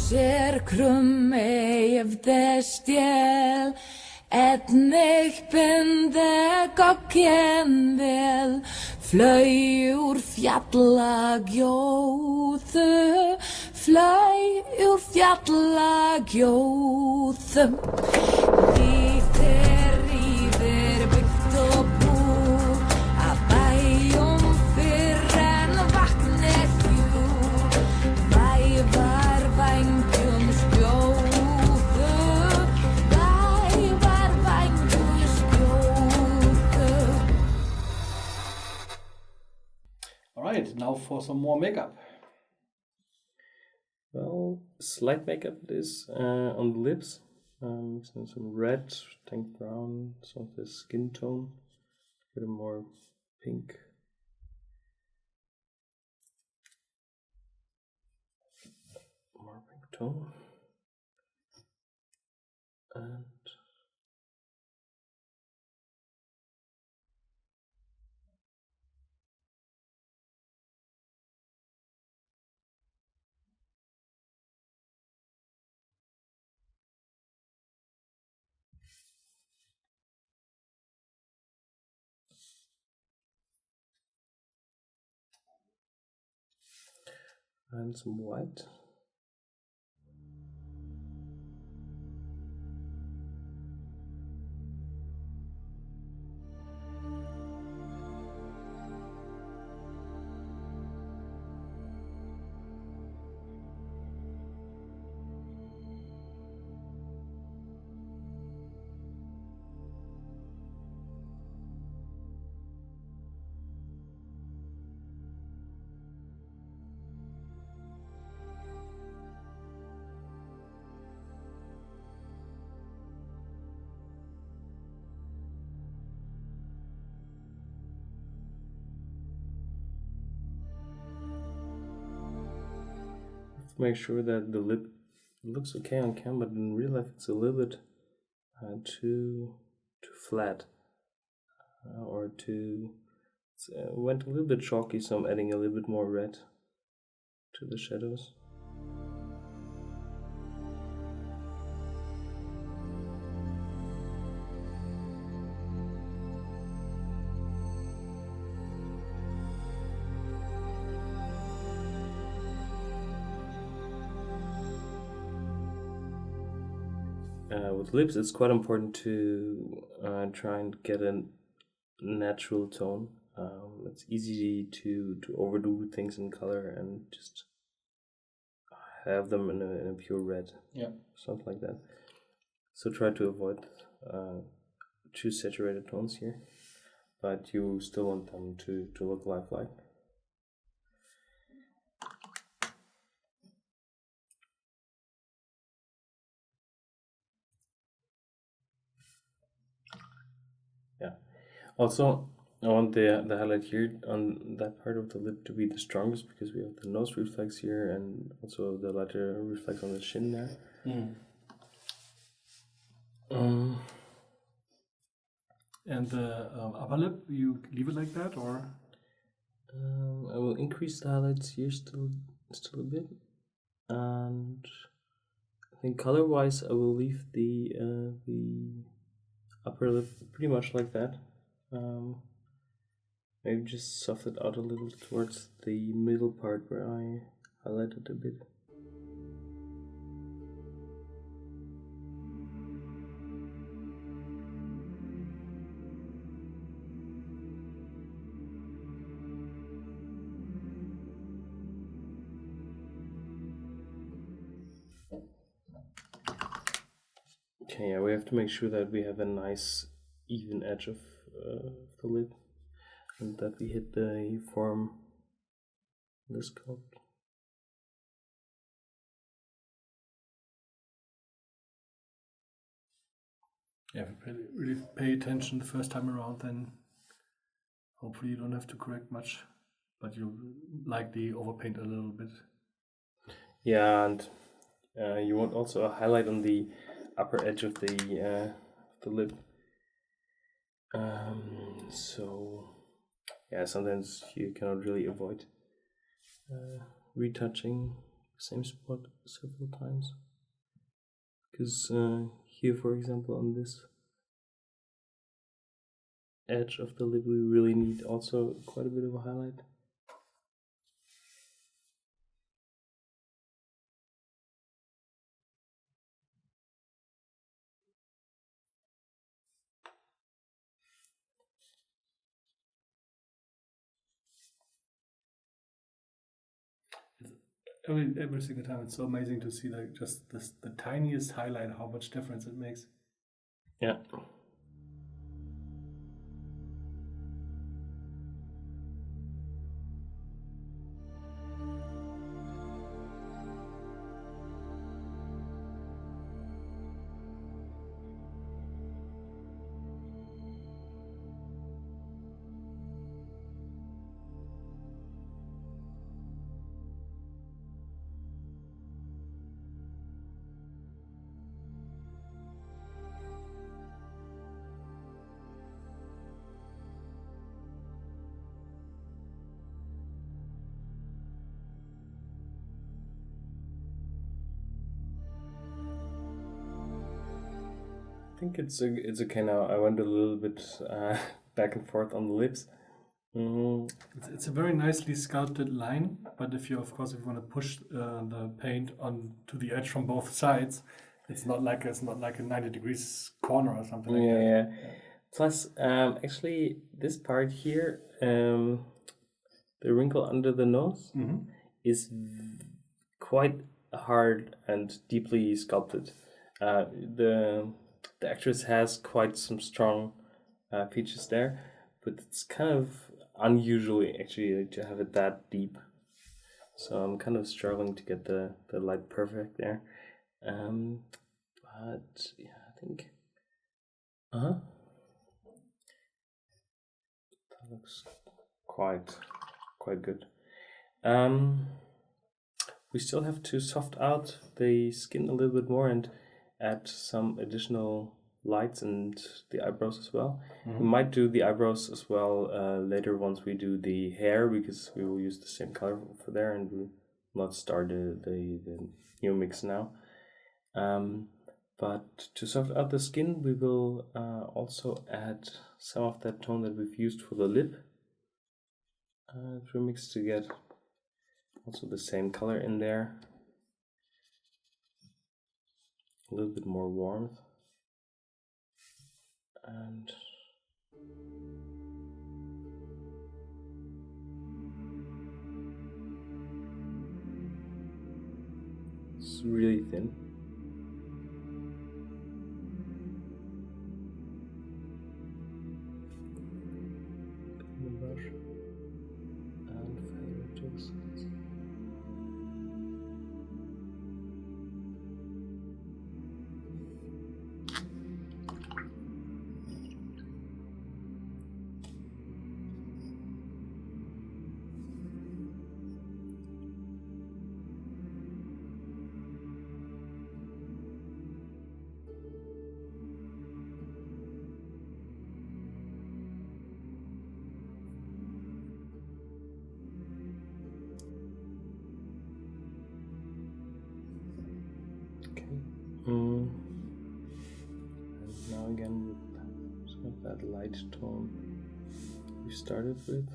sér krummi efter stjäl. Etnig binde gokken vel, flöj ur fjalla gjóðu, flöj ur fjalla gjóðu. Vítir yfir byggt og búr, að bæjum fyrr en vatnið hjúr, vævar vængjum skjóðu, vævar vængjum skjóðu. Alright, now for some more makeup. Well, slight makeup is on the lips. Some red, tank brown, some of the skin tone, a bit more pink. More pink tone. And some white. Make sure that the lip looks okay on camera, but in real life it's a little bit too flat, or too went a little bit chalky, so I'm adding a little bit more red to the shadows. With lips, it's quite important to try and get a natural tone. It's easy to overdo things in color and just have them in a pure red. Yeah. Something like that. So try to avoid too saturated tones here, but you still want them to look lifelike. Yeah. Also, I want the highlight here on that part of the lip to be the strongest, because we have the nose reflex here and also the lighter reflex on the chin there. And the upper lip, you leave it like that, or? I will increase the highlights here still a bit, and I think color-wise I will leave the upper lip pretty much like that. Maybe just soften it out a little towards the middle part where I highlighted a bit. Okay, yeah, we have to make sure that we have a nice even edge of the lip, and that we hit the form of the sculpt. Yeah, if you really pay attention the first time around, then hopefully you don't have to correct much, but you likely overpaint a little bit. Yeah, and you want also a highlight on the upper edge of the lip. So yeah, sometimes you cannot really avoid retouching same spot several times. Because here, for example, on this edge of the lip, we really need also quite a bit of a highlight. Every single time, it's so amazing to see like just the tiniest highlight, how much difference it makes. Yeah. I think it's okay now. I went a little bit back and forth on the lips. It's a very nicely sculpted line, but if you want to push the paint on to the edge from both sides, it's not like a 90 degrees corner or something like that. Yeah. Plus, actually, this part here, the wrinkle under the nose, is quite hard and deeply sculpted. The actress has quite some strong features there, but it's kind of unusual actually to have it that deep. So I'm kind of struggling to get the light perfect there. But yeah, I think. That looks quite good. We still have to soft out the skin a little bit more and add some additional lights and the eyebrows as well. We might do the eyebrows as well later once we do the hair, because we will use the same color for there, and we'll not start the new mix now. But to soft out the skin, we will also add some of that tone that we've used for the lip to mix to get also the same color in there. A little bit more warmth. And it's really thin. Brush and feather it to the sides. And now again with some of that light tone we started with.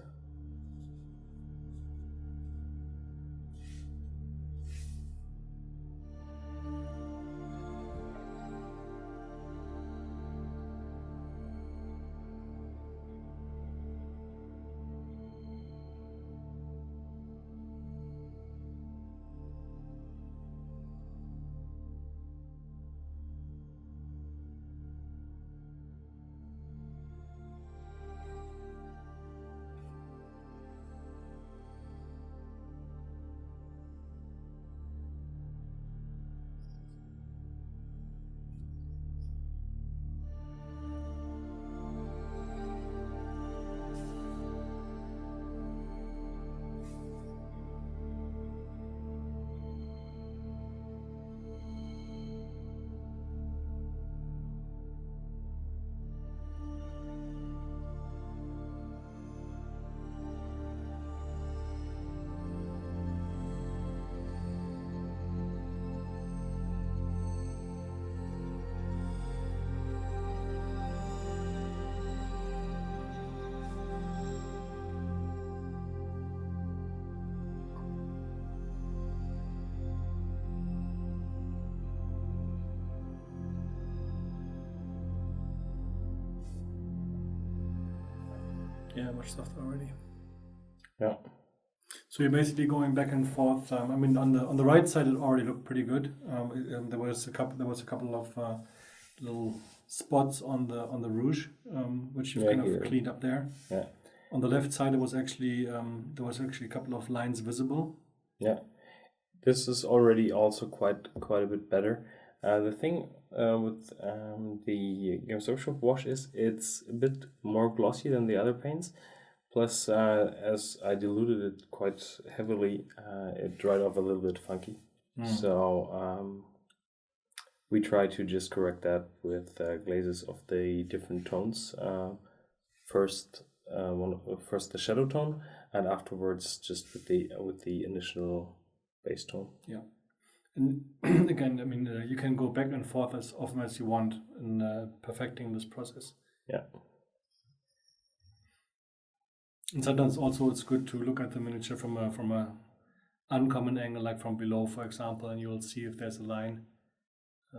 Yeah, much softer already. Yeah. So you're basically going back and forth. I mean, on the right side, it already looked pretty good. There was a couple of little spots on the rouge, which you Yeah, kind of here. cleaned up there. Yeah. On the left side, there was actually a couple of lines visible. Yeah. This is already also quite a bit better. The thing with the Games Workshop wash is it's a bit more glossy than the other paints. Plus, as I diluted it quite heavily, it dried off a little bit funky. So we try to just correct that with glazes of the different tones. First the shadow tone, and afterwards just with the initial base tone. Yeah. And again, I mean, you can go back and forth as often as you want in perfecting this process. Yeah. And sometimes also it's good to look at the miniature from a uncommon angle, like from below, for example, and you'll see if there's a line.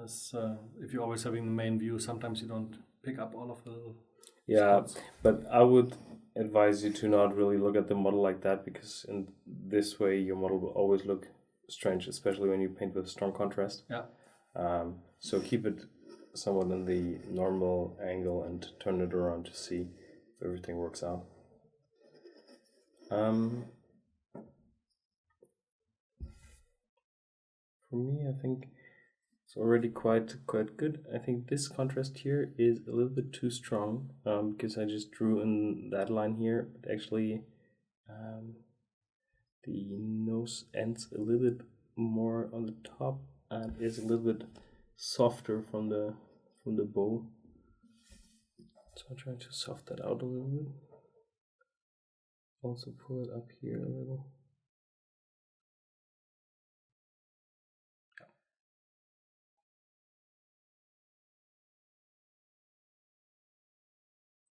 As if you're always having the main view, sometimes you don't pick up all of the little spots. But I would advise you to not really look at the model like that, because in this way your model will always look strange, especially when you paint with strong contrast. Yeah. So keep it somewhat in the normal angle and turn it around to see if everything works out. For me, I think it's already quite good. I think this contrast here is a little bit too strong, because I just drew in that line here, but actually the nose ends a little bit more on the top and is a little bit softer from the bow. So I'm trying to soften that out a little bit. Also pull it up here a little.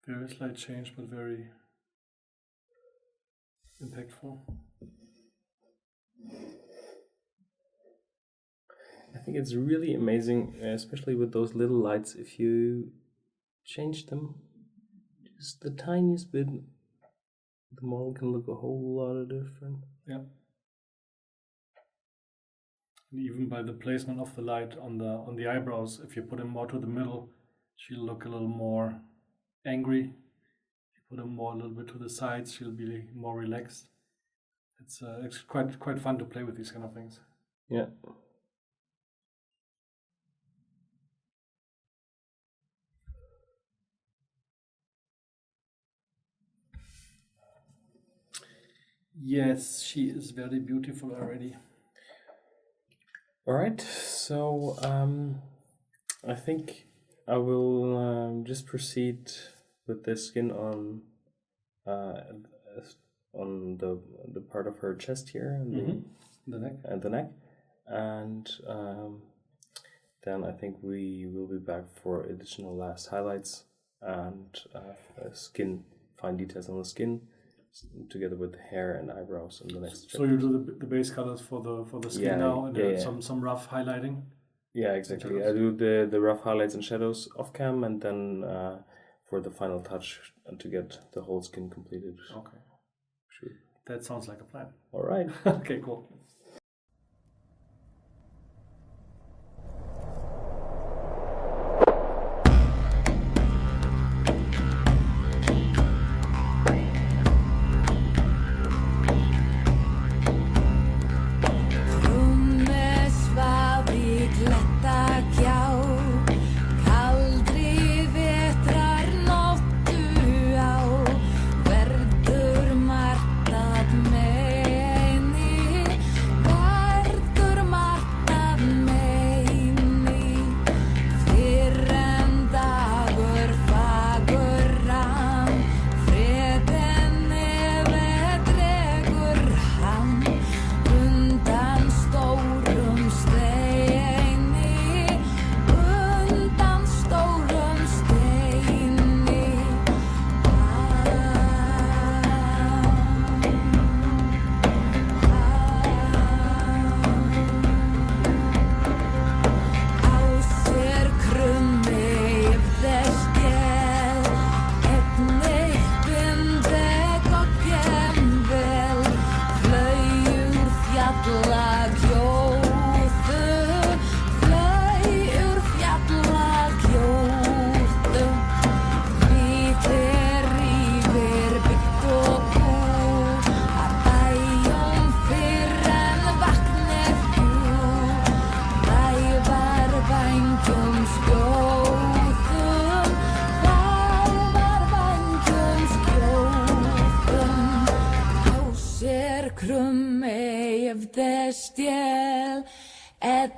Very slight change, but very impactful. I think it's really amazing, especially with those little lights, if you change them just the tiniest bit, the model can look a whole lot different. Yeah. And even by the placement of the light on the eyebrows, if you put them more to the middle, she'll look a little more angry. If you put them more a little bit to the sides, she'll be more relaxed. It's quite fun to play with these kind of things. Yeah. Yes, she is very beautiful already. All right, so I think I will just proceed with the skin on the part of her chest here and The neck. the neck, and then I think we will be back for additional last highlights and skin, fine details on the skin, together with the hair and eyebrows in the next So you do the base colors for the skin now, and some rough highlighting. Yeah, exactly. Shadows. I do the rough highlights and shadows off cam, and then for the final touch to get the whole skin completed. Okay, Sure. that sounds like a plan. All right. Okay, cool. Rúmið svaf í klettagjá, kaldri vetrar nóttu á, verður margt að meini,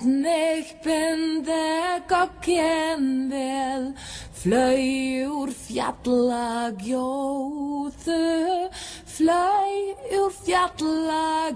Einnig bindi gogginn vel, flöy úr fjallagjóðu, flöy úr fjallagjóðu.